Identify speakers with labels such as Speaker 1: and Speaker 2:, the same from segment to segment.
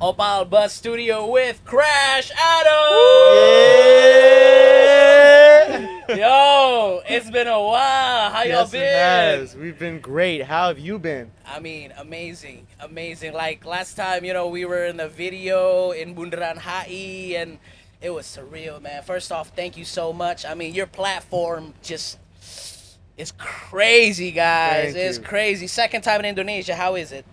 Speaker 1: Oppal Bus Studio with Crash Adam.
Speaker 2: Yeah.
Speaker 1: Yo, it's been a while. How y'all been?
Speaker 2: It has. We've been great. How have you been?
Speaker 1: I mean, amazing, amazing. Like last time, you know, we were in the video in Bundaran HI, and it was surreal, man. First off, thank you so much. I mean, your platform just is crazy, guys. It's crazy. Second time in Indonesia. How is it?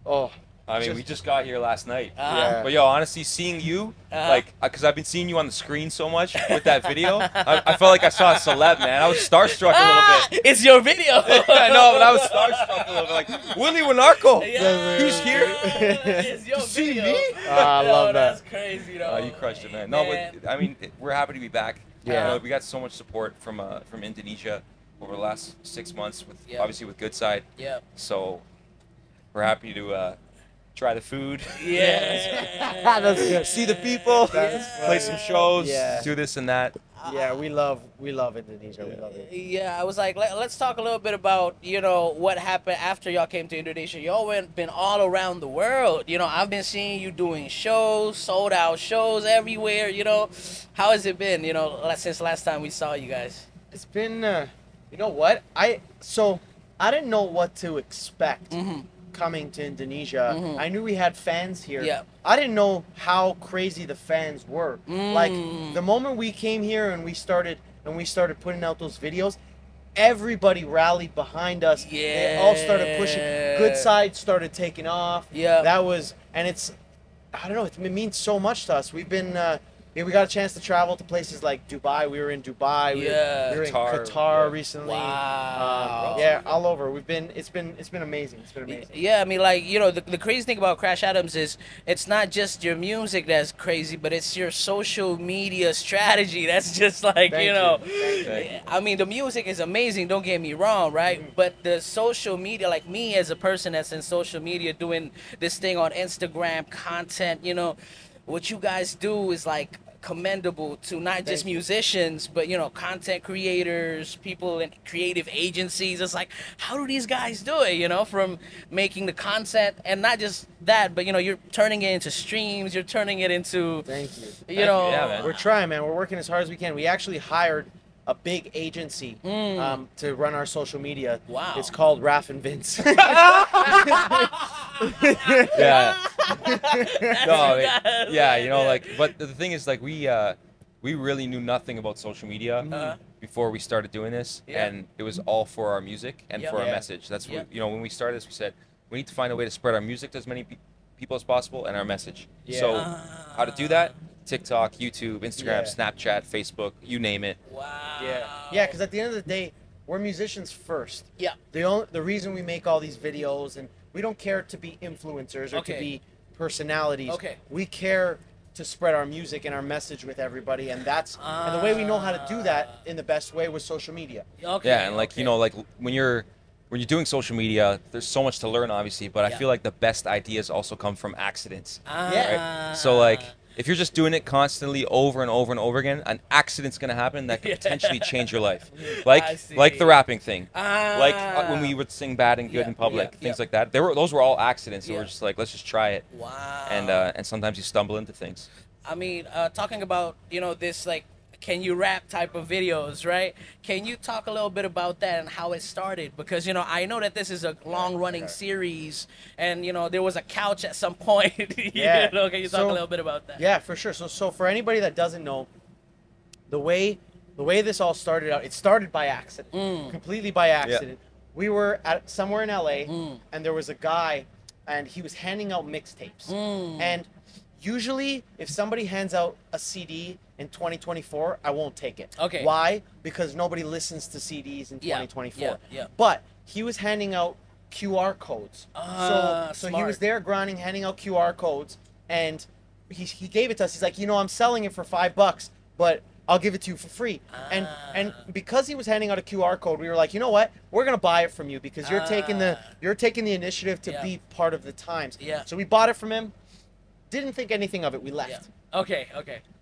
Speaker 2: Oh,
Speaker 3: I mean, we just got here last night.
Speaker 2: Yeah.
Speaker 3: But yo, honestly, seeing you, like, because I've been seeing you on the screen so much with that video, I felt like I saw a celeb, man. I was starstruck a little bit.
Speaker 1: It's your video.
Speaker 3: I know, but I was starstruck a little bit. Like, Willy Winarko, he's here.
Speaker 1: It's your
Speaker 3: See
Speaker 1: video.
Speaker 3: me?
Speaker 2: I love that.
Speaker 1: That's crazy, though.
Speaker 3: You crushed it, man. No, but I mean, we're happy to be back.
Speaker 2: Yeah.
Speaker 3: You know, we got so much support from Indonesia over the last 6 months, with obviously with Good Side.
Speaker 1: Yeah.
Speaker 3: So we're happy to try the food.
Speaker 1: Yeah.
Speaker 2: That's good.
Speaker 3: See the people.
Speaker 2: That's
Speaker 3: Play some shows.
Speaker 2: Yeah.
Speaker 3: Do this and that.
Speaker 2: Yeah, we love Indonesia. We love it.
Speaker 1: Yeah, I was like, let's talk a little bit about, you know, what happened after y'all came to Indonesia. Y'all been all around the world. You know, I've been seeing you doing shows, sold out shows everywhere, you know. How has it been, you know, since last time we saw you guys?
Speaker 2: It's been, you know what? I didn't know what to expect coming to Indonesia. I knew we had fans here.
Speaker 1: Yeah.
Speaker 2: I didn't know how crazy the fans were. Like the moment we came here and we started putting out those videos, everybody rallied behind us.
Speaker 1: Yeah.
Speaker 2: They all started pushing. Good Side started taking off.
Speaker 1: Yeah.
Speaker 2: That was, and it's, I don't know, it means so much to us. We've been, we got a chance to travel to places like Dubai. We were in Dubai. We were in Qatar recently.
Speaker 1: Wow.
Speaker 2: Yeah, all over. It's been amazing. It's been amazing.
Speaker 1: Yeah, I mean, like, you know, the crazy thing about Crash Adams is it's not just your music that's crazy, but it's your social media strategy. That's just like,
Speaker 2: Thank
Speaker 1: you know,
Speaker 2: Thank you.
Speaker 1: I mean, the music is amazing, don't get me wrong, right? But the social media, like me as a person that's in social media doing this thing on Instagram, content, you know, what you guys do is like commendable to not just musicians, but, you know, content creators, people in creative agencies. It's like, how do these guys do it, you know, from making the content, and not just that, but, you know, you're turning it into streams, you're turning it into,
Speaker 2: Thank you.
Speaker 1: you know,
Speaker 3: Yeah, man.
Speaker 2: We're trying, man. We're working as hard as we can. We actually hired a big agency to run our social media.
Speaker 1: Wow.
Speaker 2: It's called Raph and Vince.
Speaker 3: Yeah. No, yeah, you know, like, but the thing is, like, we really knew nothing about social media before we started doing this, and it was all for our music and for our message. That's what, you know, when we started this, we said we need to find a way to spread our music to as many people as possible and our message. So how to do that? TikTok, YouTube, Instagram, Snapchat, Facebook, you name it.
Speaker 1: wow.
Speaker 2: Yeah, because at the end of the day, we're musicians first.
Speaker 1: Yeah.
Speaker 2: The reason we make all these videos, and we don't care to be influencers or to be personalities. We care to spread our music and our message with everybody, and that's and the way we know how to do that in the best way was social media.
Speaker 3: Yeah, and like, you know, like when you're doing social media, there's so much to learn, obviously, but I feel like the best ideas also come from accidents. Right? So like, if you're just doing it constantly over and over and over again, an accident's gonna happen that could potentially change your life. Like the rapping thing, like when we would sing bad and good in public, things like that. Those were all accidents. So we're just like, let's just try it.
Speaker 1: Wow.
Speaker 3: And sometimes you stumble into things.
Speaker 1: I mean, talking about, you know, this, like, can you rap type of videos, right? Can you talk a little bit about that and how it started? Because, you know, I know that this is a long-running series, and, you know, there was a couch at some point. You know, can you talk a little bit about that?
Speaker 2: Yeah, for sure. So for anybody that doesn't know, the way this all started out, it started by accident, completely by accident. We were at somewhere in LA, and there was a guy, and he was handing out mixtapes. And usually, if somebody hands out a CD in 2024, I won't take it.
Speaker 1: Okay.
Speaker 2: Why? Because nobody listens to CDs in 2024.
Speaker 1: Yeah.
Speaker 2: But he was handing out QR codes. So he was there grinding, handing out QR codes, and he gave it to us. He's like, you know, I'm selling it for $5, but I'll give it to you for free. And because he was handing out a QR code, we were like, you know what? We're gonna buy it from you because you're taking the initiative to be part of the times. So we bought it from him. Didn't think anything of it. We left.
Speaker 1: Okay.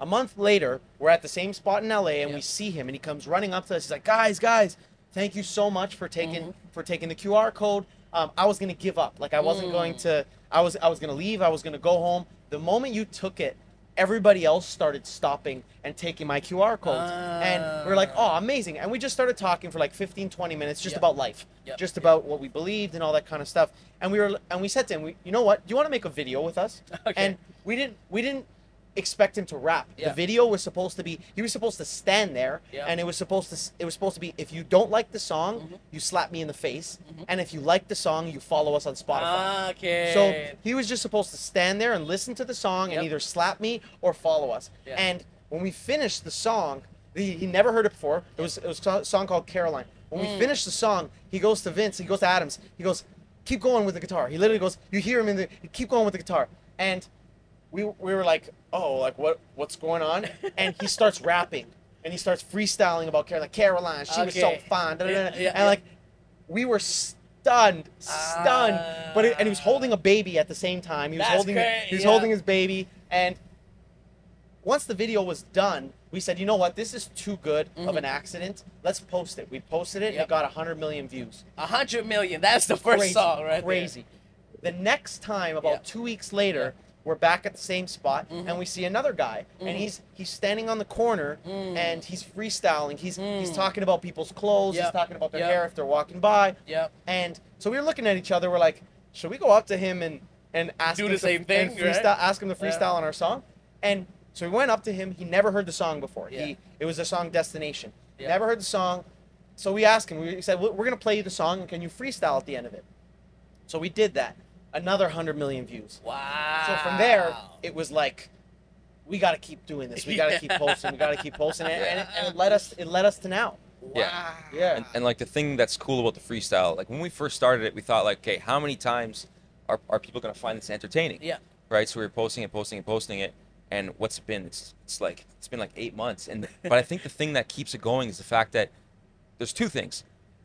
Speaker 2: A month later, we're at the same spot in LA, and we see him, and he comes running up to us. He's like, guys, thank you so much for taking the QR code. I was gonna give up. Like, I wasn't going to. I was gonna leave. I was gonna go home. the moment you took it, everybody else started stopping and taking my QR codes. And we're like, oh, amazing. And we just started talking for like 15, 20 minutes just about life, just about what we believed and all that kind of stuff. And we said to him, you know what? Do you want to make a video with us? Okay. And we didn't expect him to rap. The video was supposed to be, he was supposed to stand there, and it was supposed to be, if you don't like the song, you slap me in the face, and if you like the song, you follow us on Spotify.
Speaker 1: Okay.
Speaker 2: So he was just supposed to stand there and listen to the song and either slap me or follow us. And when we finished the song, he never heard it before. It was a song called Caroline. When we finished the song, he goes to Vince, he goes to Adams, he goes, keep going with the guitar. He literally goes, you hear him keep going with the guitar. And we were like, oh, like what's going on? And he starts rapping and he starts freestyling about Caroline. She was so fun. And like, we were stunned. But and he was holding a baby at the same time. He was holding his baby. And once the video was done, we said, you know what? This is too good of an accident. Let's post it. We posted it. And it got 100 million views.
Speaker 1: 100 million. That's the first song, right?
Speaker 2: Crazy. The next time, about 2 weeks later, we're back at the same spot, and we see another guy, and he's standing on the corner, and he's freestyling. He's talking about people's clothes. He's talking about their hair if they're walking by. And so we were looking at each other. We're like, should we go up to him and ask him
Speaker 1: the same thing,
Speaker 2: and freestyle, ask him to freestyle on our song? And so we went up to him. He never heard the song before. It was the song Destination. Never heard the song. So we asked him. We said, we're going to play you the song, and can you freestyle at the end of it? So we did that. Another 100 million views.
Speaker 1: Wow.
Speaker 2: So from there, it was like, we got to keep doing this. We got to keep posting. We got to keep posting. And it led us to now.
Speaker 1: Wow.
Speaker 3: Yeah. And like the thing that's cool about the freestyle, like when we first started it, we thought like, okay, how many times are people going to find this entertaining?
Speaker 1: Yeah.
Speaker 3: Right. So we were posting it. And what's it been? It's been like 8 months. But I think the thing that keeps it going is the fact that there's two things.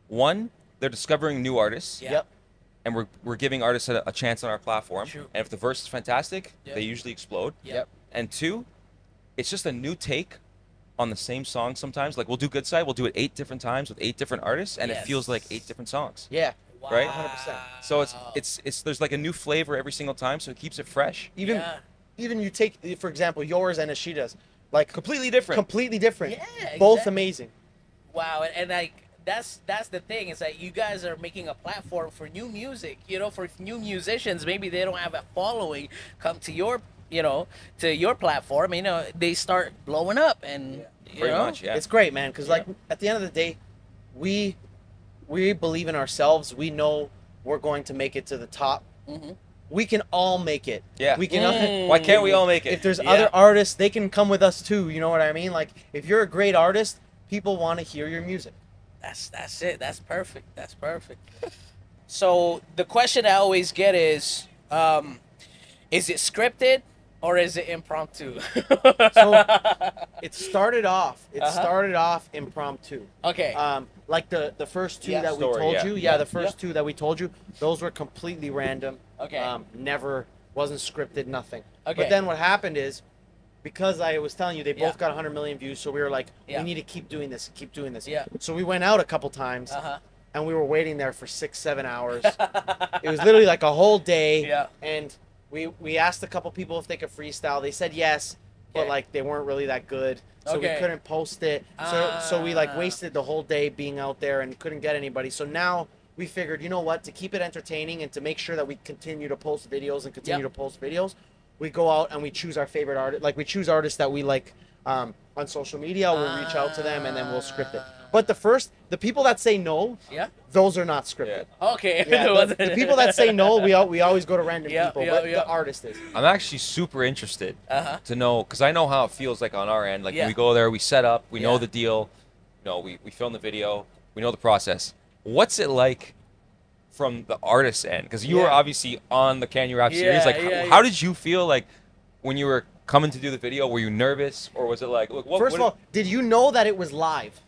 Speaker 3: One, they're discovering new artists.
Speaker 1: Yep.
Speaker 3: And we're giving artists a chance on our platform.
Speaker 1: True.
Speaker 3: And if the verse is fantastic, they usually explode.
Speaker 1: Yep.
Speaker 3: And two, it's just a new take on the same song sometimes. Like we'll do Good Side, we'll do it 8 different times with 8 different artists, and it feels like 8 different songs.
Speaker 2: Yeah.
Speaker 1: Wow.
Speaker 3: Right?
Speaker 2: 100%.
Speaker 3: So it's there's like a new flavor every single time, so it keeps it fresh.
Speaker 2: Even you take, for example, yours and Ashida's, like
Speaker 3: Completely different.
Speaker 2: Yeah,
Speaker 1: exactly.
Speaker 2: Both amazing.
Speaker 1: Wow, and like that's the thing, is that you guys are making a platform for new music, for new musicians. Maybe they don't have a following, come to your to your platform, they start blowing up, and
Speaker 3: Pretty much, yeah.
Speaker 2: It's great, man, because like at the end of the day, we believe in ourselves. We know we're going to make it to the top. We can all make it.
Speaker 3: Yeah.
Speaker 2: We can.
Speaker 3: Why can't we all make it?
Speaker 2: If there's other artists, they can come with us too. You know what I mean? Like, if you're a great artist, people want to hear your music.
Speaker 1: That's it. That's perfect. That's perfect. So the question I always get is it scripted or is it impromptu?
Speaker 2: So it started off impromptu.
Speaker 1: Okay.
Speaker 2: Like the first two that we
Speaker 3: Story,
Speaker 2: told
Speaker 3: yeah.
Speaker 2: you. Yeah, the first two that we told you, those were completely random.
Speaker 1: Okay.
Speaker 2: Never, wasn't scripted, nothing.
Speaker 1: Okay.
Speaker 2: But then what happened is, because I was telling you, they both got 100 million views, so we were like,
Speaker 1: Yeah.
Speaker 2: we need to keep doing this.
Speaker 1: Yeah.
Speaker 2: So we went out a couple times,
Speaker 1: Uh-huh.
Speaker 2: and we were waiting there for 6-7 hours. It was literally like a whole day.
Speaker 1: Yeah.
Speaker 2: And we asked a couple people if they could freestyle. They said yes, but
Speaker 1: Okay.
Speaker 2: like they weren't really that good. So we
Speaker 1: Okay.
Speaker 2: couldn't post it. So we like wasted the whole day being out there and couldn't get anybody. So now we figured, you know what, to keep it entertaining and to make sure that we continue to post videos and continue to post videos, we go out and we choose our favorite artist. Like we choose artists that we like on social media. We'll reach out to them and then we'll script it. But the people that say no, those are not scripted.
Speaker 1: Okay.
Speaker 2: Yeah, the people that say no, we always go to random people. But the artist is.
Speaker 3: I'm actually super interested to know, because I know how it feels like on our end. Like when we go there, we set up, we know the deal, we film the video, we know the process. What's it like from the artist's end? Because you were obviously on the Can You Rap series. Like, how did you feel like when you were coming to do the video? Were you nervous, or was it like, look,
Speaker 2: First of all, did you know that it was live?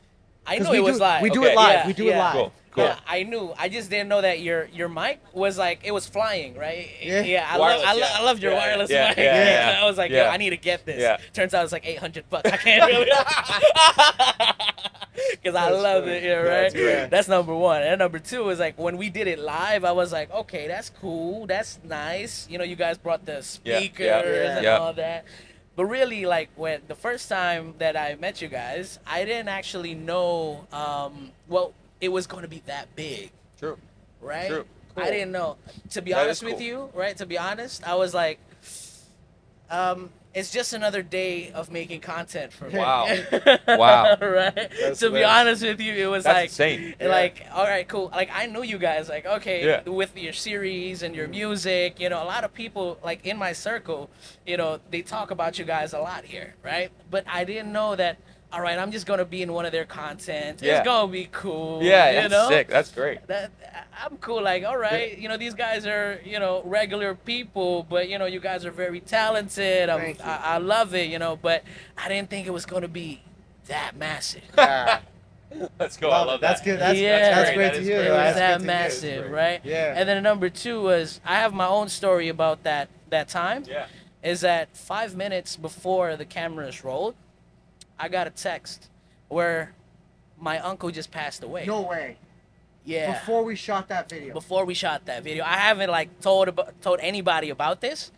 Speaker 1: I knew it was live.
Speaker 2: We do it live. We do it live.
Speaker 3: Cool.
Speaker 1: Yeah, I knew. I just didn't know that your mic was like, it was flying, right?
Speaker 2: Yeah.
Speaker 1: I loved your wireless mic.
Speaker 2: Yeah.
Speaker 1: I was like, yo, I need to get this.
Speaker 3: Yeah.
Speaker 1: Turns out it's like $800. I can't really. because I love
Speaker 2: funny.
Speaker 1: it. Yeah, right.
Speaker 2: Yeah.
Speaker 1: That's number one. And number two is like when we did it live, I was like, okay, that's cool, that's nice. You know, you guys brought the speakers and all that. But really, like when the first time that I met you guys, I didn't actually know, well, it was going to be that big.
Speaker 3: True.
Speaker 1: Right?
Speaker 3: True.
Speaker 1: Cool. I didn't know. To be
Speaker 3: That
Speaker 1: honest
Speaker 3: is cool.
Speaker 1: with you, right? To be honest, I was like, it's just another day of making content for me.
Speaker 3: Wow. Wow.
Speaker 1: Right? To be honest with you, it was
Speaker 3: That's
Speaker 1: like,
Speaker 3: insane.
Speaker 1: like, all right, cool. Like, I knew you guys, like, okay,
Speaker 3: Yeah.
Speaker 1: with your series and your music, you know, a lot of people, like, in my circle, you know, they talk about you guys a lot here, right? But I didn't know that, all right, I'm just going to be in one of their content.
Speaker 3: Yeah.
Speaker 1: It's going to be cool.
Speaker 3: Yeah,
Speaker 1: you
Speaker 3: that's
Speaker 1: know?
Speaker 3: sick. That's great.
Speaker 1: That I'm cool. Like, all right, you know, these guys are, you know, regular people, but you know, you guys are very talented. I love it, you know, but I didn't think it was going to be that massive.
Speaker 2: Yeah.
Speaker 3: Let's go. I love
Speaker 2: That's
Speaker 3: that.
Speaker 2: good. That's
Speaker 1: Yeah.
Speaker 2: great
Speaker 3: That
Speaker 2: to
Speaker 3: is
Speaker 2: hear.
Speaker 3: great.
Speaker 1: It
Speaker 2: though.
Speaker 1: was
Speaker 2: That's
Speaker 1: that
Speaker 2: good to hear.
Speaker 1: massive, right?
Speaker 2: Yeah.
Speaker 1: And then number two was I have my own story about that time.
Speaker 3: Yeah.
Speaker 1: Is that 5 minutes before the cameras rolled, I got a text where my uncle just passed away.
Speaker 2: No way.
Speaker 1: Yeah.
Speaker 2: Before we shot that video.
Speaker 1: Before we shot that video, I haven't like told anybody about this,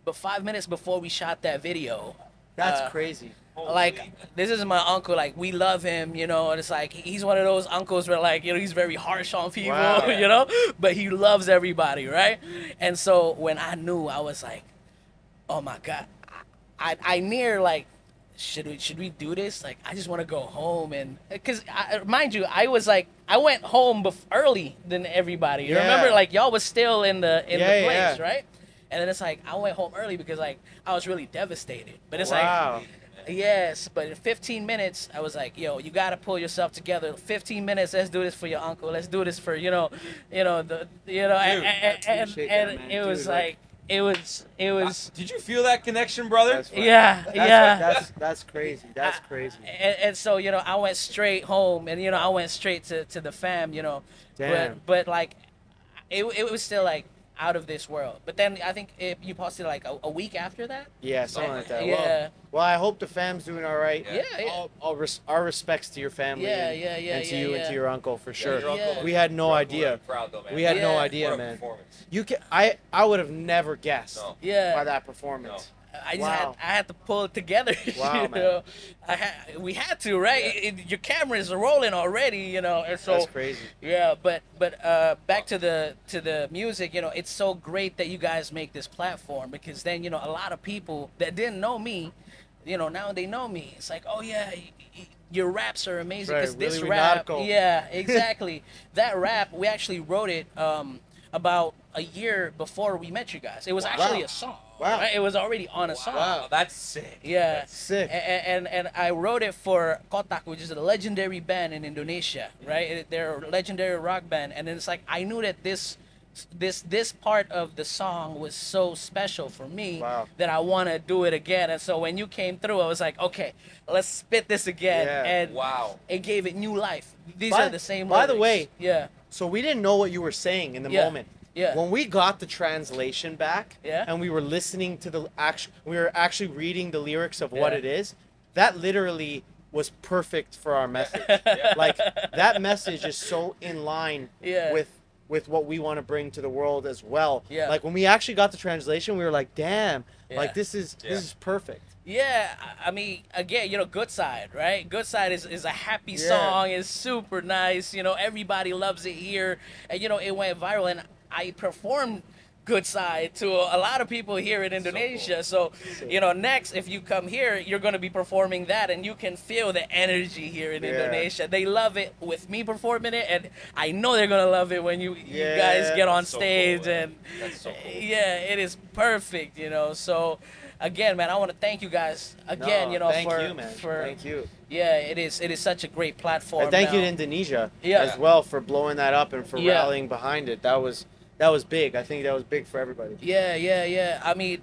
Speaker 1: but 5 minutes before we shot that video,
Speaker 2: That's crazy.
Speaker 1: like this is my uncle. Like we love him, you know, and it's like he's one of those uncles where like, you know, he's very harsh on people,
Speaker 2: Wow.
Speaker 1: you know, but he loves everybody, right? And so when I knew, I was like, oh my god, I near like, should we do this? Like I just want to go home, and because mind you, I was like, I went home early than everybody. You
Speaker 2: Yeah.
Speaker 1: remember, like y'all was still in the place,
Speaker 2: yeah.
Speaker 1: right? And then it's like I went home early because like I was really devastated. But it's
Speaker 2: Wow.
Speaker 1: like, yes, but in 15 minutes, I was like, yo, you gotta pull yourself together. 15 minutes, let's do this for your uncle. Let's do this for and
Speaker 2: appreciate that, man.
Speaker 1: it was
Speaker 2: Dude,
Speaker 1: like. It was.
Speaker 3: Did you feel that connection, brother?
Speaker 2: That's right.
Speaker 1: Yeah.
Speaker 2: That's crazy. That's crazy.
Speaker 1: And so, you know, I went straight home, and you know, I went straight to the fam, you know.
Speaker 2: Damn.
Speaker 1: But like, it was still like out of this world. But then I think you posted like a week after that.
Speaker 2: Yeah, something like that.
Speaker 1: Yeah.
Speaker 2: Well, I hope the fam's doing all right.
Speaker 1: Yeah.
Speaker 2: Our respects to your family.
Speaker 1: Yeah,
Speaker 2: and,
Speaker 1: yeah,
Speaker 2: and to
Speaker 1: yeah,
Speaker 2: you
Speaker 1: yeah.
Speaker 2: and to your uncle for sure.
Speaker 3: your uncle.
Speaker 1: Yeah.
Speaker 2: We had no
Speaker 3: We're
Speaker 2: idea.
Speaker 3: proud though, man.
Speaker 2: We had no
Speaker 1: Yeah.
Speaker 2: idea,
Speaker 3: What a
Speaker 2: man.
Speaker 3: performance.
Speaker 2: You can. I would have never guessed
Speaker 3: No.
Speaker 1: Yeah.
Speaker 2: by that performance.
Speaker 1: I just
Speaker 2: Wow.
Speaker 1: I had to pull it together.
Speaker 2: Wow,
Speaker 1: you
Speaker 2: man.
Speaker 1: know, we had to, right? Your cameras are rolling already, you know, and so
Speaker 2: That's crazy.
Speaker 1: yeah. But back to the music, you know, it's so great that you guys make this platform because then you know a lot of people that didn't know me, you know, now they know me. It's like, oh yeah. Your raps are amazing
Speaker 2: Right,
Speaker 1: because this
Speaker 2: Willy
Speaker 1: rap,
Speaker 2: Winarko.
Speaker 1: yeah, exactly. That rap, we actually wrote it about a year before we met you guys. It was actually a song.
Speaker 2: Wow.
Speaker 1: Right? It was already on a song.
Speaker 3: Wow, that's sick.
Speaker 1: Yeah.
Speaker 3: That's
Speaker 2: Sick.
Speaker 1: And I wrote it for Kotak, which is a legendary band in Indonesia, right? They're a legendary rock band, and then it's like I knew that this part of the song was so special for me
Speaker 2: Wow.
Speaker 1: that I want to do it again. And so when you came through, I was like, okay, let's spit this again,
Speaker 2: Yeah.
Speaker 1: and
Speaker 3: Wow.
Speaker 1: it gave it new life. These
Speaker 2: By-
Speaker 1: are the same.
Speaker 2: by the
Speaker 1: lyrics.
Speaker 2: way,
Speaker 1: yeah,
Speaker 2: So we didn't know what you were saying in the
Speaker 1: Yeah.
Speaker 2: moment.
Speaker 1: yeah,
Speaker 2: When we got the translation back,
Speaker 1: Yeah.
Speaker 2: and we were listening to we were actually reading the lyrics of what
Speaker 1: Yeah.
Speaker 2: it is. That literally was perfect for our message. Like that message is so in line
Speaker 1: Yeah.
Speaker 2: with what we want to bring to the world as well.
Speaker 1: Yeah.
Speaker 2: Like when we actually got the translation, we were like, "Damn!
Speaker 1: Yeah.
Speaker 2: Like this is
Speaker 3: Yeah.
Speaker 2: this is perfect."
Speaker 1: Yeah, I mean, again, you know, Good Side, right? Good Side is a happy
Speaker 2: Yeah.
Speaker 1: song. It's super nice. You know, everybody loves it here. And, you know, it went viral. And I performed Good Side to a lot of people here in Indonesia. So, you know, next, if you come here, you're going to be performing that. And you can feel the energy here in
Speaker 2: Yeah.
Speaker 1: Indonesia. They love it with me performing it. And I know they're going to love it when you guys
Speaker 2: Yeah.
Speaker 1: get on
Speaker 3: That's so
Speaker 1: stage.
Speaker 3: cool, man.
Speaker 1: And
Speaker 3: That's so cool.
Speaker 1: yeah, it is perfect, you know. So, again, man, I want to thank you guys again.
Speaker 2: No,
Speaker 1: you know,
Speaker 2: thank
Speaker 1: for
Speaker 2: you, man. Thank you.
Speaker 1: Yeah, it is such a great platform.
Speaker 2: And thank you to
Speaker 1: now.
Speaker 2: Indonesia
Speaker 1: Yeah.
Speaker 2: as well for blowing that up and for
Speaker 1: Yeah.
Speaker 2: rallying behind it. That was big. I think that was big for everybody.
Speaker 1: Yeah. I mean,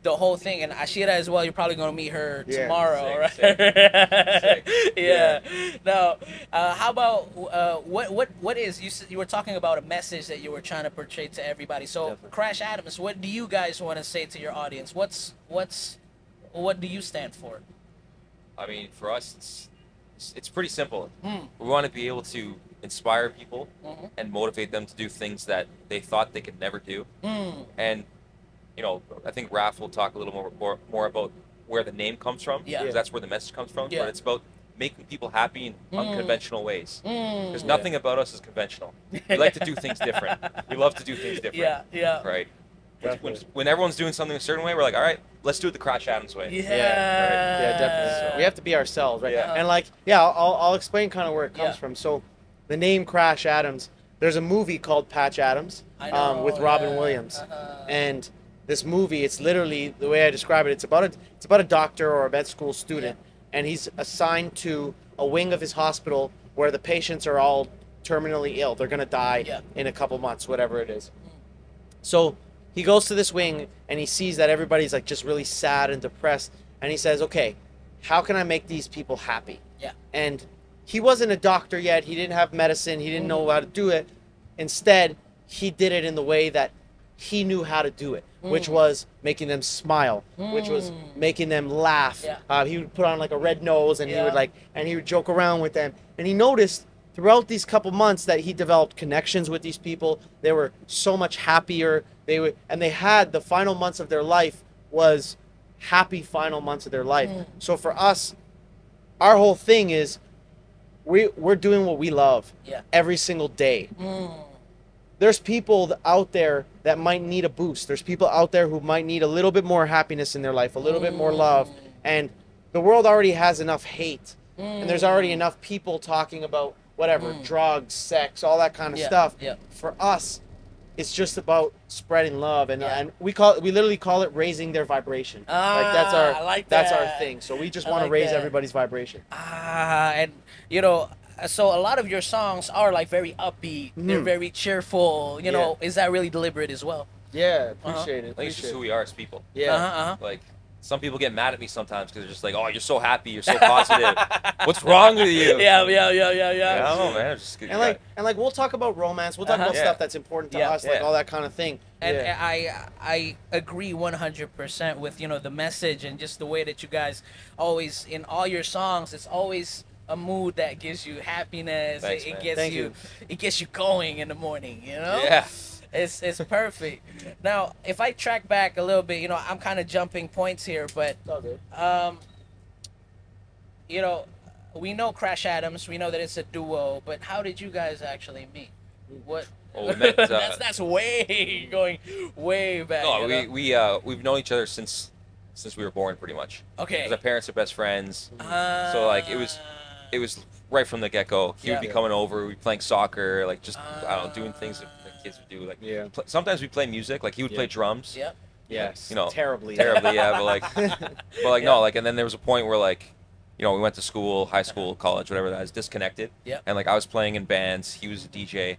Speaker 1: the whole thing, and Ashira as well. You're probably gonna meet her
Speaker 2: Yeah.
Speaker 1: tomorrow,
Speaker 3: Sick,
Speaker 1: right?
Speaker 3: sick.
Speaker 1: Yeah. Now, how about what is you were talking about a message that you were trying to portray to everybody. So,
Speaker 2: Definitely.
Speaker 1: Crash Adams, what do you guys want to say to your audience? What do you stand for?
Speaker 3: I mean, for us, it's it's pretty simple. We want to be able to inspire people and motivate them to do things that they thought they could never do. And you know, I think Raph will talk a little more about where the name comes from, because that's where the message comes from. But it's about making people happy in unconventional ways. Because nothing about us is conventional. We like to do things different. We love to do things different. Right. When everyone's doing something a certain way, we're like, all right, let's do it the Crash Adams way.
Speaker 2: Yeah, definitely. So we have to be ourselves, right? And like, I'll explain kind of where it comes from. So, the name Crash Adams. There's a movie called Patch Adams with Robin Williams, and this movie, it's literally the way I describe it. It's about a doctor or a med school student, and he's assigned to a wing of his hospital where the patients are all terminally ill. They're gonna die in a couple months, whatever it is. So he goes to this wing and he sees that everybody's like just really sad and depressed, and he says, okay, how can I make these people happy? And he wasn't a doctor yet. He didn't have medicine. He didn't know how to do it. Instead, he did it in the way that he knew how to do it, which was making them smile, which was making them laugh. He would put on like a red nose, and he would joke around with them. And he noticed throughout these couple months that he developed connections with these people. They were so much happier. They had the final months of their life was happy final months of their life. So for us, our whole thing is we're doing what we love every single day. There's people out there that might need a boost. There's people out there who might need a little bit more happiness in their life, a little bit more love. And the world already has enough hate. And there's already enough people talking about whatever, drugs, sex, all that kind of stuff. For us, it's just about spreading love, and we literally call it raising their vibration. Like that's our thing. So we just want to raise everybody's vibration.
Speaker 1: And you know, so a lot of your songs are like very upbeat. They're very cheerful. You know, is that really deliberate as well?
Speaker 2: Yeah, appreciate it.
Speaker 3: I think it's just who we are as people.
Speaker 2: Yeah.
Speaker 3: Like, some people get mad at me sometimes because they're just like, oh, you're so happy, you're so positive. What's wrong with you?
Speaker 1: Yeah.
Speaker 3: I don't know, man. Just
Speaker 2: and like we'll talk about romance. We'll talk about stuff that's important to us, like all that kind of thing.
Speaker 1: And I agree 100% with, you know, the message and just the way that you guys always, in all your songs, it's always a mood that gives you happiness.
Speaker 3: Thanks,
Speaker 1: It gets you going in the morning, you know?
Speaker 3: Yeah.
Speaker 1: It's perfect. Now, if I track back a little bit, you know, I'm kind of jumping points here, but you know, we know Crash Adams, we know that it's a duo, but how did you guys actually meet? What?
Speaker 3: Well, we met,
Speaker 1: that's going way back.
Speaker 3: No,
Speaker 1: you know?
Speaker 3: we've known each other since we were born, pretty much.
Speaker 1: Okay.
Speaker 3: Because our parents are best friends. So like it was right from the get go. He would be coming over, we'd be playing soccer, like just I don't know, doing things that kids would do. Like sometimes we play music, like he would play drums.
Speaker 2: Yes.
Speaker 3: You know,
Speaker 2: terribly,
Speaker 3: but like no, like, and then there was a point where like, you know, we went to school, high school, college, whatever that is, disconnected. And like I was playing in bands, he was a DJ.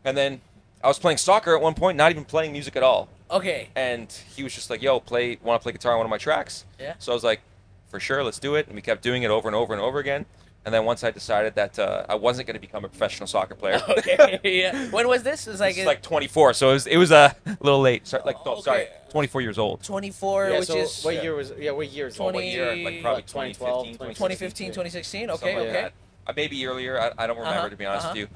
Speaker 3: And then I was playing soccer at one point, not even playing music at all.
Speaker 1: Okay.
Speaker 3: And he was just like, yo, want to play guitar on one of my tracks? So I was like, for sure, let's do it. And we kept doing it over and over and over again. And then once I decided that I wasn't going to become a professional soccer player.
Speaker 1: When was this? It was like,
Speaker 3: like 24, so it was a little late. Sorry, 24 years old.
Speaker 1: 24, which is
Speaker 2: what year was? Yeah, what year is
Speaker 1: 20,
Speaker 3: what year? Like probably
Speaker 2: 2012,
Speaker 1: 2015, 2016. Okay,
Speaker 3: Like
Speaker 1: okay.
Speaker 3: maybe earlier. I don't remember, to be honest with you.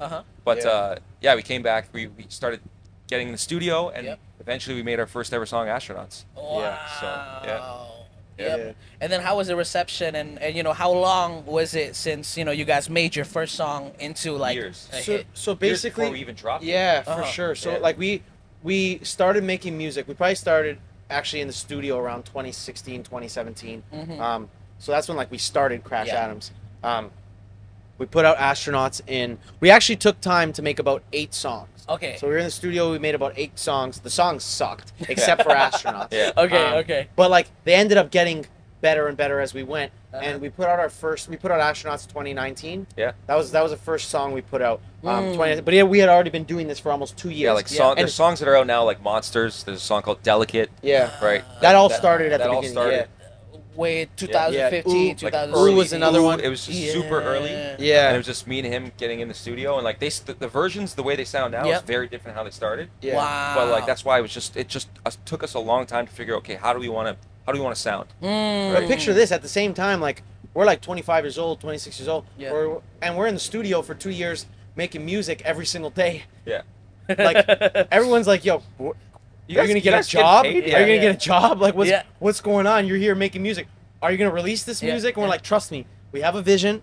Speaker 3: But we came back. We started getting in the studio, and eventually we made our first ever song, Astronauts.
Speaker 1: Wow. And then how was the reception, and you know, how long was it since, you know, you guys made your first song into like
Speaker 3: years?
Speaker 2: So basically,
Speaker 3: years before we even dropped
Speaker 2: it. For sure. So like we started making music. We probably started actually in the studio around 2016, 2017. So that's when like we started Crash Adams. We put out Astronauts we actually took time to make about 8 songs.
Speaker 1: Okay.
Speaker 2: So we were in the studio, we made about 8 songs. The songs sucked, except for Astronauts.
Speaker 1: Okay.
Speaker 2: But like they ended up getting better and better as we went. And we put out Astronauts 2019. That was the first song we put out. But yeah, we had already been doing this for almost 2 years.
Speaker 3: There's songs that are out now, like Monsters. There's a song called Delicate.
Speaker 2: Right. That all started at the beginning.
Speaker 1: Way 2015,
Speaker 2: 2000 was another one.
Speaker 3: It was just super early. And it was just me and him getting in the studio, and like the versions, the way they sound now is very different how they started.
Speaker 1: Wow.
Speaker 3: But like that's why it just took us a long time to figure out, okay, how do we want to sound?
Speaker 2: But picture this, at the same time, like we're like 25 years old, 26 years old.
Speaker 1: Yeah.
Speaker 2: We're in the studio for 2 years making music every single day.
Speaker 3: Yeah.
Speaker 2: Like everyone's like, yo, are you gonna get a job? Are you gonna get a job? Like what's going on? You're here making music. Are you gonna release this music? And we're like, trust me, we have a vision.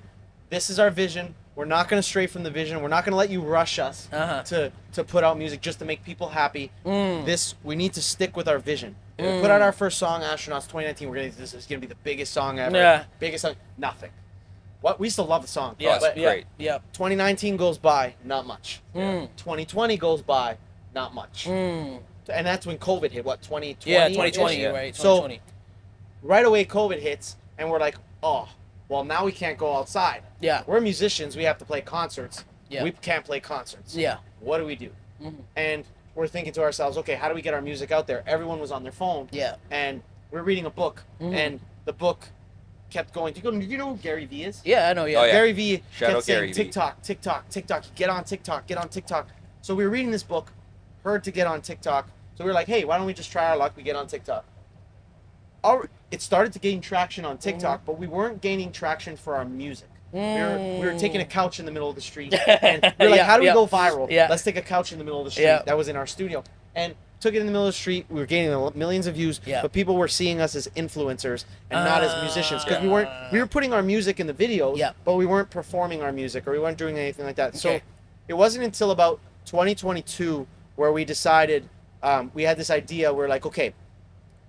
Speaker 2: This is our vision. We're not gonna stray from the vision. We're not gonna let you rush us to put out music just to make people happy. We need to stick with our vision. We put out our first song, Astronauts 2019. This is gonna be the biggest song ever. Yeah. Biggest song. Nothing. What? We still love the song.
Speaker 3: Yeah, it's great.
Speaker 1: Yeah.
Speaker 2: 2019 goes by, not much. 2020 goes by, not much. And that's when COVID hit. What, 2020?
Speaker 1: Yeah, 2020, right? 2020.
Speaker 2: So right away COVID hits, and we're like, oh, well, now we can't go outside.
Speaker 1: Yeah.
Speaker 2: We're musicians. We have to play concerts.
Speaker 1: Yeah.
Speaker 2: We can't play concerts.
Speaker 1: Yeah.
Speaker 2: What do we do? And we're thinking to ourselves, okay, how do we get our music out there? Everyone was on their phone. Yeah. And we're reading a book, and the book kept going. Do you know who Gary Vee is?
Speaker 1: Yeah, I know. Yeah.
Speaker 3: Oh, yeah.
Speaker 2: Gary Vee
Speaker 3: Shout
Speaker 2: kept saying
Speaker 3: Gary
Speaker 2: TikTok, TikTok, TikTok. Get on TikTok. Get on TikTok. So we were reading this book, heard to get on TikTok. So we were like, hey, why don't we just try our luck? We get on TikTok. It started to gain traction on TikTok, but we weren't gaining traction for our music. We were taking a couch in the middle of the street, and we were like, how do we go viral? Let's take a couch in the middle of the street. That was in our studio. And took it in the middle of the street. We were gaining millions of views, but people were seeing us as influencers and not as musicians, because we were putting our music in the videos, but we weren't performing our music, or we weren't doing anything like that. So it wasn't until about 2022 where we decided, we had this idea. We're like, okay,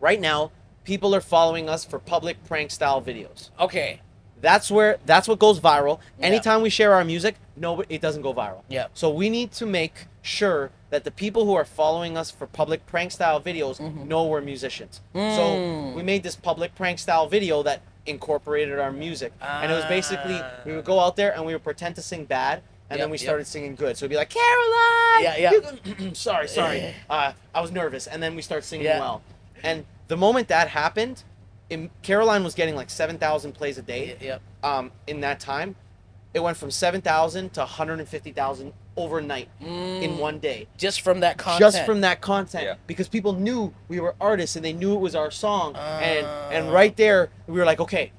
Speaker 2: right now people are following us for public prank style videos.
Speaker 1: Okay.
Speaker 2: That's what goes viral. Anytime we share our music, it doesn't go viral.
Speaker 1: Yeah.
Speaker 2: So we need to make sure that the people who are following us for public prank style videos know we're musicians. So we made this public prank style video that incorporated our music. And it was basically, we would go out there and we would pretend to sing bad, and then we started singing good. So it'd be like, Caroline! Sorry. I was nervous. And then we start singing well. And the moment that happened, Caroline was getting like 7,000 plays a day. In that time, it went from 7,000 to 150,000 overnight in one day.
Speaker 1: Just from that content.
Speaker 2: Just from that content, because people knew we were artists and they knew it was our song. And right there, we were like, okay,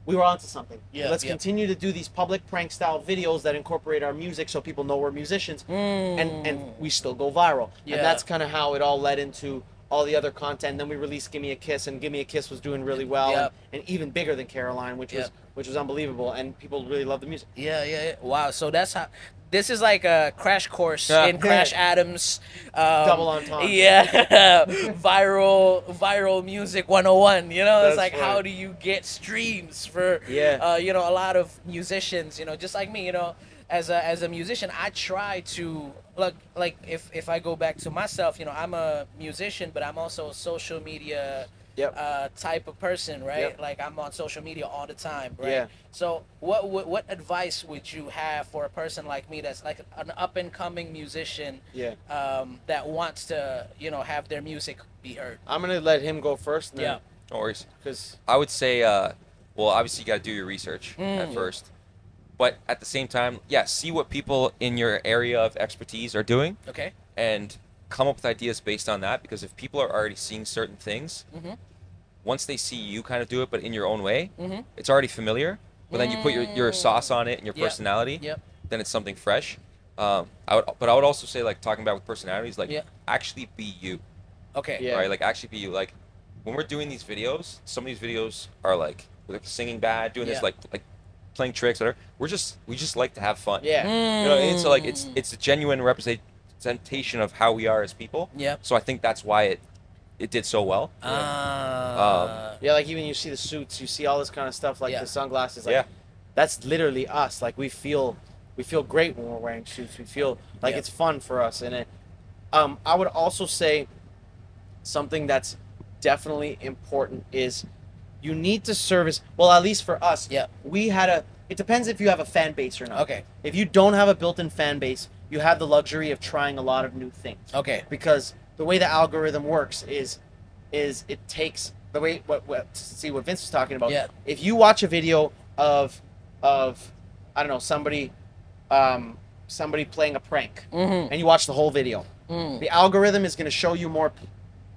Speaker 2: we were onto something. Let's continue to do these public prank style videos that incorporate our music so people know we're musicians, and we still go viral. And that's kind of how it all led into all the other content. And then we released Give Me a Kiss, and Give Me a Kiss was doing really well, and even bigger than Caroline, which was unbelievable, and people really loved the music.
Speaker 1: Wow. So that's how. This is like a crash course in Crash Adams.
Speaker 2: Double entendre.
Speaker 1: Viral music 101. You know, it's like,
Speaker 2: right.
Speaker 1: how do you get streams for you know, a lot of musicians, you know, just like me, you know, as a musician, I try to look like, if I go back to myself, you know, I'm a musician, but I'm also a social media type of person, right? Like, I'm on social media all the time, right? So what advice would you have for a person like me that's like an up and coming musician that wants to, you know, have their music be heard?
Speaker 2: I'm gonna let him go first.
Speaker 3: No worries. Because I would say, well, obviously you got to do your research at first, but at the same time, see what people in your area of expertise are doing. Okay. And come up with ideas based on that, because if people are already seeing certain things, once they see you kind of do it, but in your own way, it's already familiar. But then you put your sauce on it and your personality, then it's something fresh. I would also say, like, talking about with personalities, like, actually be you. Okay. Right? Like, actually be you. Like, when we're doing these videos, some of these videos are like singing bad, doing this like playing tricks, whatever. We just like to have fun. You know what I mean? So, like, it's a genuine representation of how we are as people. So I think that's why it did so well. Like, even you see the suits, you see all this kind of stuff, like the sunglasses, like that's literally us. Like, we feel great when we're wearing suits. We feel like it's fun for us. And I would also say something that's definitely important is you need to service, well, at least for us, it depends if you have a fan base or not. Okay. If you don't have a built-in fan base, you have the luxury of trying a lot of new things. Okay. Because the way the algorithm works is it takes the way see what Vince was talking about. If you watch a video of I don't know, somebody playing a prank, and you watch the whole video, the algorithm is going to show you more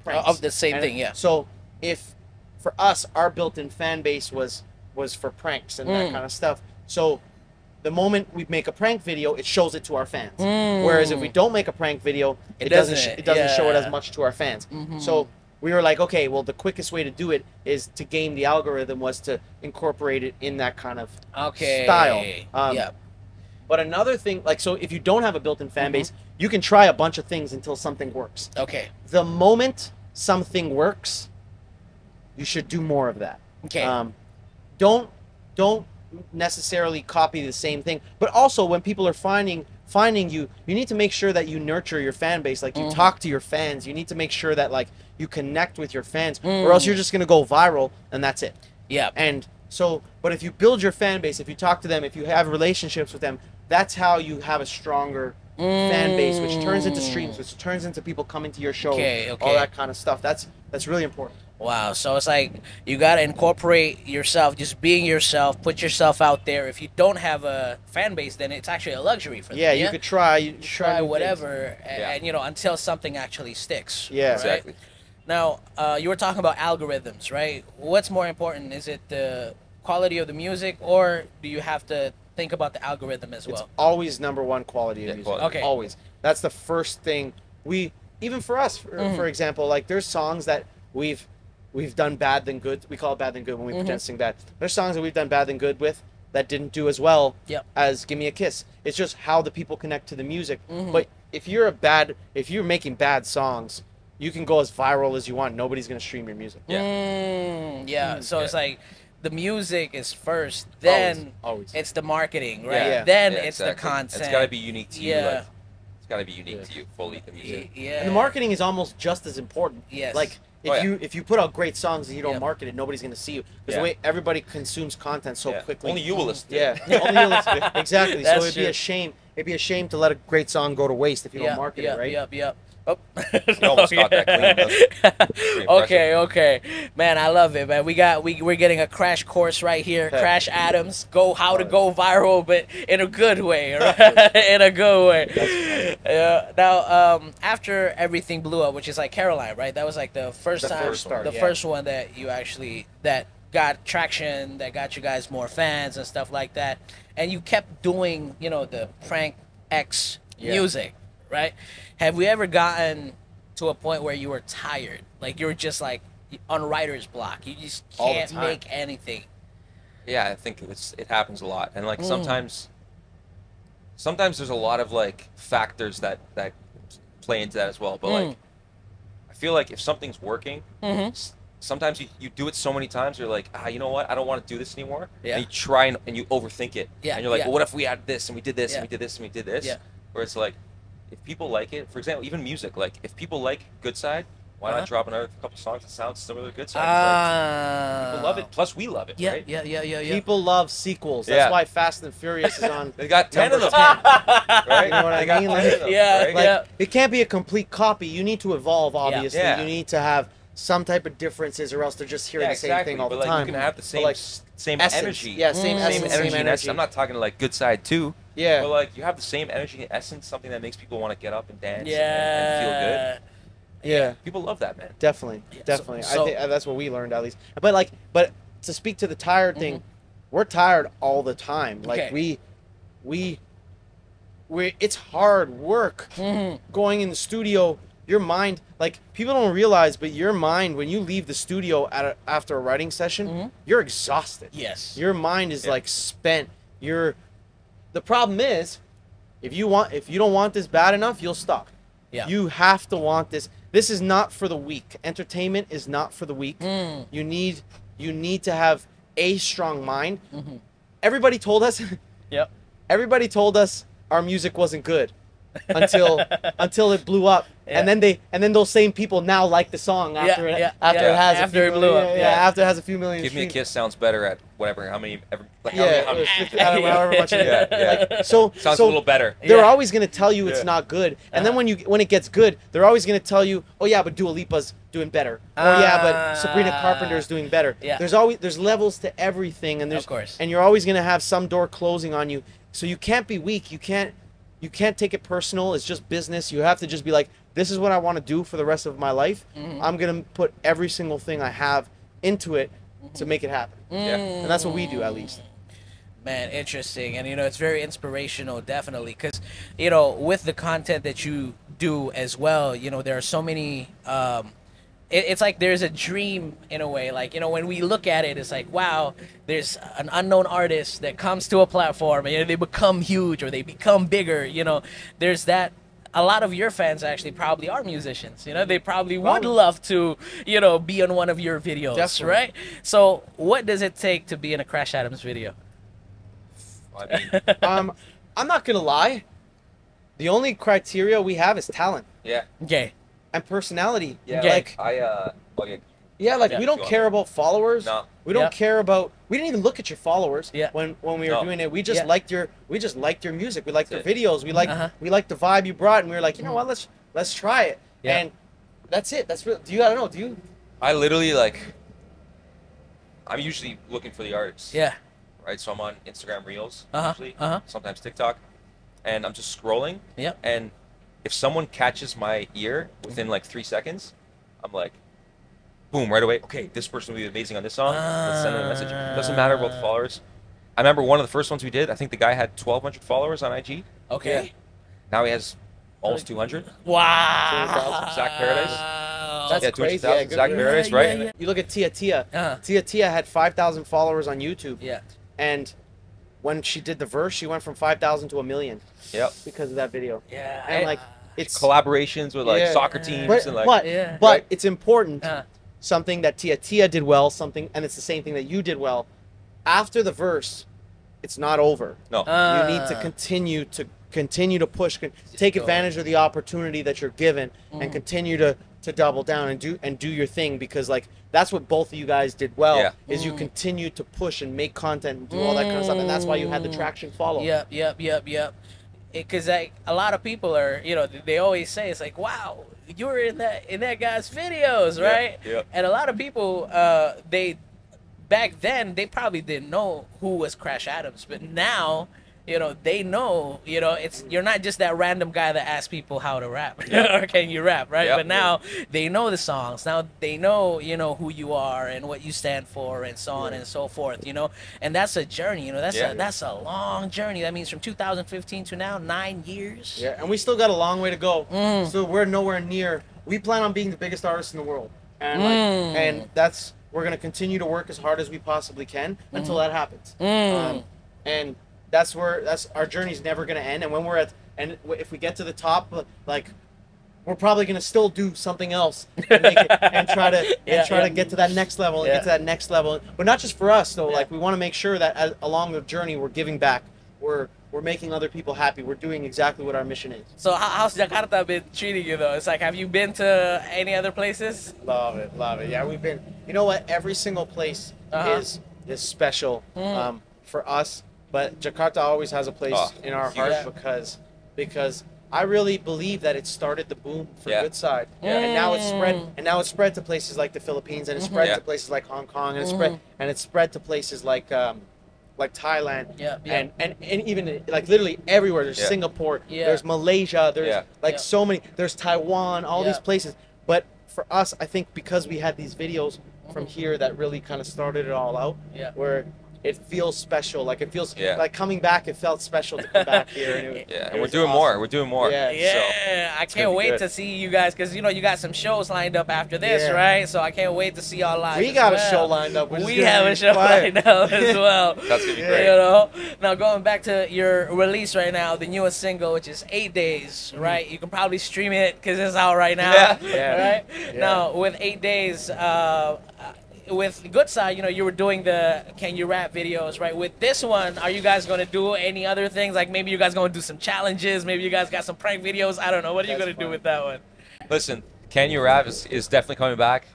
Speaker 3: pranks
Speaker 1: of the same thing.
Speaker 2: So if for us, our built-in fan base was was for pranks and that kind of stuff. So the moment we make a prank video, it shows it to our fans. Whereas if we don't make a prank video, it doesn't show it as much to our fans. So we were like, okay, well, the quickest way to do it is to game the algorithm, was to incorporate it in that kind of style. But another thing, like, so if you don't have a built-in fan base, you can try a bunch of things until something works.
Speaker 1: Okay.
Speaker 2: The moment something works, you should do more of that.
Speaker 1: Okay.
Speaker 2: Don't necessarily copy the same thing, but also when people are finding you, you need to make sure that you nurture your fan base. Like, you talk to your fans. You need to make sure that, like, you connect with your fans, or else you're just gonna go viral and that's it.
Speaker 1: Yeah.
Speaker 2: And so, but if you build your fan base, if you talk to them, if you have relationships with them, that's how you have a stronger fan base, which turns into streams, which turns into people coming to your show, all that kind of stuff. That's really important.
Speaker 1: Wow. So it's like you got to incorporate yourself, just being yourself, put yourself out there. If you don't have a fan base, then it's actually a luxury for them.
Speaker 2: Yeah, you could try. You
Speaker 1: try whatever, and you know, until something actually sticks.
Speaker 2: Yeah,
Speaker 1: right?
Speaker 3: Exactly.
Speaker 1: Now, you were talking about algorithms, right? What's more important? Is it the quality of the music, or do you have to think about the algorithm as well?
Speaker 2: It's always number one, quality of music.
Speaker 3: Quality.
Speaker 1: Okay.
Speaker 2: Always. That's the first thing. Even for us, for example, like, there's songs that we've done bad than good. We call it bad than good when we pretend to sing bad. There's songs that we've done bad than good with that didn't do as well as Give Me a Kiss. It's just how the people connect to the music. But if you're making bad songs, you can go as viral as you want. Nobody's gonna stream your music.
Speaker 1: So it's like the music is first, then
Speaker 2: always.
Speaker 1: it's the marketing, right?
Speaker 2: Yeah.
Speaker 1: Then
Speaker 3: Yeah,
Speaker 1: it's
Speaker 3: exactly.
Speaker 1: the content.
Speaker 3: It's got to be unique to you.
Speaker 1: Yeah.
Speaker 3: Like, it's got to be unique to you, fully, the music.
Speaker 2: And the marketing is almost just as important.
Speaker 1: Yes.
Speaker 2: Like, if you put out great songs and you don't market it, nobody's gonna see you. Because the way everybody consumes content so quickly.
Speaker 3: Only you will listen to
Speaker 2: it. Only you will listen to it. Exactly. So it'd be a shame. It'd be a shame to let a great song go to waste if you don't market it, right?
Speaker 1: Oh.
Speaker 3: You almost got that clean.
Speaker 1: Okay. Man, I love it, man. We're getting a crash course right here. Crash Adams, how to go viral, but in a good way, right? In a good way. Now, after everything blew up, which is like Caroline, right? That was like the first first one that you actually that got traction, that got you guys more fans and stuff like that. And you kept doing, you know, the prank X music, right? Have we ever gotten to a point where you were tired? Like, you were just like on writer's block. You just can't make anything.
Speaker 3: Yeah, I think it happens a lot. And like sometimes there's a lot of like factors that play into that as well. But like, I feel like if something's working, sometimes you do it so many times, you're like, you know what? I don't want to do this anymore.
Speaker 1: Yeah.
Speaker 3: And you try and you overthink it.
Speaker 1: Yeah.
Speaker 3: And you're like, well, what if we had this and we did this and we did this and we did this?
Speaker 1: Yeah.
Speaker 3: Where it's like, if people like it, for example, even music, like if people like Good Side, why not drop another couple songs that sound similar to Good Side? Like, people love it. Plus, we love it, right?
Speaker 1: Yeah.
Speaker 2: People love sequels. That's why Fast and Furious is on.
Speaker 3: They got 10 of them.
Speaker 2: 10.
Speaker 3: Right?
Speaker 2: You know what I mean?
Speaker 3: Like,
Speaker 2: it can't be a complete copy. You need to evolve, obviously.
Speaker 3: Yeah.
Speaker 2: You need to have some type of differences, or else they're just hearing the same thing all the time.
Speaker 3: You can have the same same
Speaker 2: essence.
Speaker 3: energy.
Speaker 2: Yeah, same essence, same energy.
Speaker 3: I'm not talking like Good Side 2.
Speaker 2: Yeah.
Speaker 3: But like, you have the same energy and essence, something that makes people want to get up and dance and feel good.
Speaker 2: Yeah.
Speaker 3: People love that, man.
Speaker 2: Definitely. Definitely. I think that's what we learned, at least. But to speak to the tired thing, we're tired all the time. Like, we it's hard work going in the studio. Your mind, like, people don't realize, but your mind, when you leave the studio after a writing session, you're exhausted.
Speaker 1: Yes.
Speaker 2: Your mind is like spent. The problem is, if you don't want this bad enough, you'll stop.
Speaker 1: Yeah.
Speaker 2: You have to want this. This is not for the weak. Entertainment is not for the weak. You need to have a strong mind. Everybody told us. Everybody told us our music wasn't good until it blew up. And then those same people now like the song after it has a few million
Speaker 3: Give Me a
Speaker 2: streams.
Speaker 3: Kiss sounds better at whatever, however
Speaker 2: much it is. Like, so
Speaker 3: sounds a little better.
Speaker 2: They're always gonna tell you it's not good, and then when it gets good, they're always gonna tell you, oh yeah, but Dua Lipa's doing better. Oh yeah, but Sabrina Carpenter's doing better.
Speaker 1: Yeah.
Speaker 2: There's levels to everything, and
Speaker 1: of course.
Speaker 2: and you're always gonna have some door closing on you. So you can't be weak. You can't take it personal. It's just business. You have to just be like, this is what I want to do for the rest of my life. I'm gonna put every single thing I have into it, to make it happen.
Speaker 3: Yeah.
Speaker 2: And that's what we do, at least.
Speaker 1: Man, interesting. And, it's very inspirational, definitely. Because, with the content that you do as well, there are so many... it's like there's a dream in a way. Like, when we look at it, it's like, wow, there's an unknown artist that comes to a platform and they become huge or they become bigger. There's that. A lot of your fans actually probably are musicians. They probably would love to, be on one of your videos,
Speaker 2: Definitely.
Speaker 1: right? So what does it take to be in a Crash Adams video?
Speaker 3: I mean,
Speaker 2: I'm not gonna lie. The only criteria we have is talent
Speaker 3: yeah.
Speaker 1: Okay.
Speaker 2: and personality.
Speaker 3: Yeah.
Speaker 1: Yeah.
Speaker 3: Like okay.
Speaker 2: Yeah, like
Speaker 1: Yeah.
Speaker 2: we don't care about followers.
Speaker 3: No.
Speaker 2: We don't
Speaker 1: Yeah.
Speaker 2: care about. We didn't even look at your followers.
Speaker 1: Yeah.
Speaker 2: When we were
Speaker 3: No.
Speaker 2: doing it, we just
Speaker 1: Yeah.
Speaker 2: liked your music. We liked your
Speaker 3: That's it.
Speaker 2: videos. We liked
Speaker 1: Uh-huh.
Speaker 2: we liked the vibe you brought, and we were like, you know what? Let's try it.
Speaker 1: Yeah.
Speaker 2: And that's it. That's real. Do you? I don't know. Do you?
Speaker 3: I literally I'm usually looking for the artists.
Speaker 1: Yeah.
Speaker 3: Right. So I'm on Instagram Reels
Speaker 1: Uh-huh.
Speaker 3: usually.
Speaker 1: Uh-huh.
Speaker 3: Sometimes TikTok, and I'm just scrolling.
Speaker 1: Yep.
Speaker 3: And if someone catches my ear within like 3 seconds, I'm like, boom, right away. Okay, this person will be amazing on this song. Let's send them a message. Doesn't matter about the followers. I remember one of the first ones we did. I think the guy had 1,200 followers on IG.
Speaker 1: Okay.
Speaker 3: Now he has almost 200.
Speaker 1: Wow.
Speaker 3: Zach Paradise.
Speaker 2: That's
Speaker 3: Yeah,
Speaker 2: crazy.
Speaker 3: 200,000.
Speaker 2: Yeah, good
Speaker 3: Zach
Speaker 2: for you.
Speaker 3: Paradise,
Speaker 1: Yeah,
Speaker 3: right?
Speaker 1: yeah, yeah.
Speaker 2: You look at Tia.
Speaker 1: Uh-huh.
Speaker 2: Tia had 5,000 followers on YouTube.
Speaker 1: Yeah.
Speaker 2: And when she did the verse, she went from 5,000 to 1 million
Speaker 3: Yep.
Speaker 2: because of that video.
Speaker 1: Yeah.
Speaker 2: And like it's
Speaker 3: Collaborations with like
Speaker 2: Yeah.
Speaker 3: soccer teams
Speaker 2: but
Speaker 3: and like.
Speaker 1: Yeah.
Speaker 2: but it's important.
Speaker 1: Uh,
Speaker 2: Something that Tia did well, and it's the same thing that you did well. After the verse, it's not over.
Speaker 3: No.
Speaker 2: You need to continue to push, take
Speaker 1: go.
Speaker 2: advantage of the opportunity that you're given, and continue to double down and do your thing, because like that's what both of you guys did well.
Speaker 3: Yeah.
Speaker 2: Is you continue to push and make content and do all that kind of stuff, and that's why you had the traction follow.
Speaker 1: Yep. Because like a lot of people are, they always say it's like, wow, you were in that guy's videos, right?
Speaker 3: Yeah.
Speaker 1: And a lot of people, they back then they probably didn't know who was Crash Adams, but now, they know, you're not just that random guy that asks people how to rap or can you rap, right?
Speaker 3: Yep.
Speaker 1: But now they know the songs. Now they know, who you are and what you stand for and so on and so forth, And that's a journey, that's a long journey. That means from 2015 to now, 9 years.
Speaker 2: Yeah, and we still got a long way to go. So we're nowhere near. We plan on being the biggest artists in the world, and and we're gonna continue to work as hard as we possibly can until that happens. And that's our journey's never gonna end. And when if we get to the top, like, we're probably gonna still do something else and make it, and try to get to that next level and get to that next level. But not just for us though. Like, we want to make sure that along the journey we're giving back. We're making other people happy. We're doing exactly what our mission is.
Speaker 1: So how's Jakarta been treating you though? It's like, have you been to any other places?
Speaker 2: Love it. Yeah, we've been. You know what? Every single place is special for us. But Jakarta always has a place in our heart because I really believe that it started the boom for Good Side.
Speaker 3: Yeah.
Speaker 2: And now it's spread to places like the Philippines, and it's spread to places like Hong Kong, and it's spread to places like Thailand, and even like literally everywhere. There's Singapore, there's Malaysia, there's so many. There's Taiwan, all these places. But for us, I think because we had these videos from here that really kind of started it all out, where it feels special. Like, it feels like coming back. It felt special to come back here. And
Speaker 3: And we're doing more. We're doing more.
Speaker 2: Yeah.
Speaker 1: I can't wait to see you guys, because you got some shows lined up after this, right? So I can't wait to see y'all live.
Speaker 2: We got a show lined up.
Speaker 1: We have a show lined up as well.
Speaker 3: That's gonna be great.
Speaker 1: Now going back to your release right now, the newest single, which is 8 Days, right? You can probably stream it because it's out right now, right? Now with 8 Days, with Good Side, you were doing the Can You Rap videos, right? With this one, are you guys going to do any other things? Like, maybe you guys going to do some challenges? Maybe you guys got some prank videos? I don't know. What are you going to do with that one?
Speaker 3: Listen, Can You Rap is definitely coming back.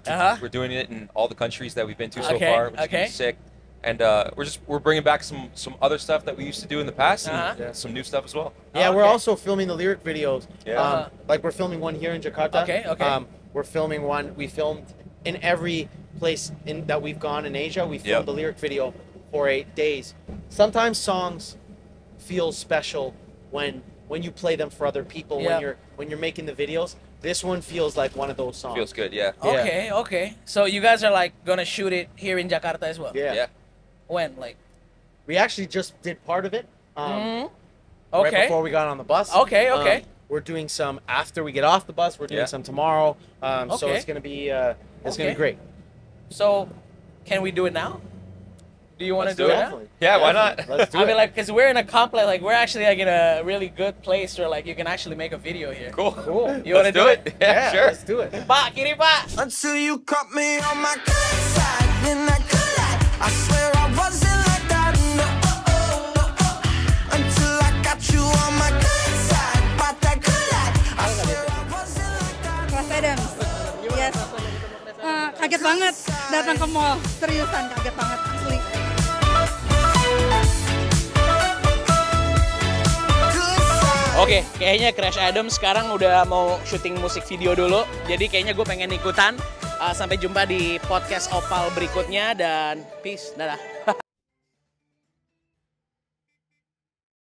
Speaker 3: We're doing it in all the countries that we've been to so far, which is sick. And we're bringing back some other stuff that we used to do in the past, and some new stuff as well.
Speaker 2: Yeah, we're also filming the lyric videos. Like, we're filming one here in Jakarta.
Speaker 1: Okay.
Speaker 2: We're filming one. We filmed in every place that we've gone in Asia. We filmed the lyric video for 8 days. Sometimes songs feel special when you play them for other people. When you're making the videos, this one feels like one of those songs.
Speaker 3: Feels good, yeah.
Speaker 1: Okay. So you guys are like gonna shoot it here in Jakarta as well?
Speaker 2: Yeah.
Speaker 1: When? Like?
Speaker 2: We actually just did part of it.
Speaker 1: Okay.
Speaker 2: Right before we got on the bus.
Speaker 1: Okay.
Speaker 2: We're doing some after we get off the bus. We're doing some tomorrow. So it's gonna be gonna be great.
Speaker 1: So, can we do it now? Do you want to do it now?
Speaker 3: Yeah, why not?
Speaker 2: Let's do
Speaker 1: I
Speaker 2: it.
Speaker 1: mean, like, because we're in a complex, like, we're actually like in a really good place where, like, you can actually make a video here.
Speaker 3: Cool.
Speaker 1: You want to do it?
Speaker 3: Yeah, sure.
Speaker 2: Let's do it.
Speaker 1: Pak, kiri pak.
Speaker 4: Until you caught me on my good side in that good light. I swear I wasn't like that. No, until I got you on my good side, about that good light. I swear I wasn't like that.
Speaker 5: Kelas Adams. Yes. Kaget banget datang ke mall. Seriusan kaget banget asli.
Speaker 1: Oke, kayaknya Crash Adam sekarang udah mau syuting musik video dulu. Jadi kayaknya gue pengen ikutan. Sampai jumpa di podcast Oppal berikutnya dan peace. Dadah.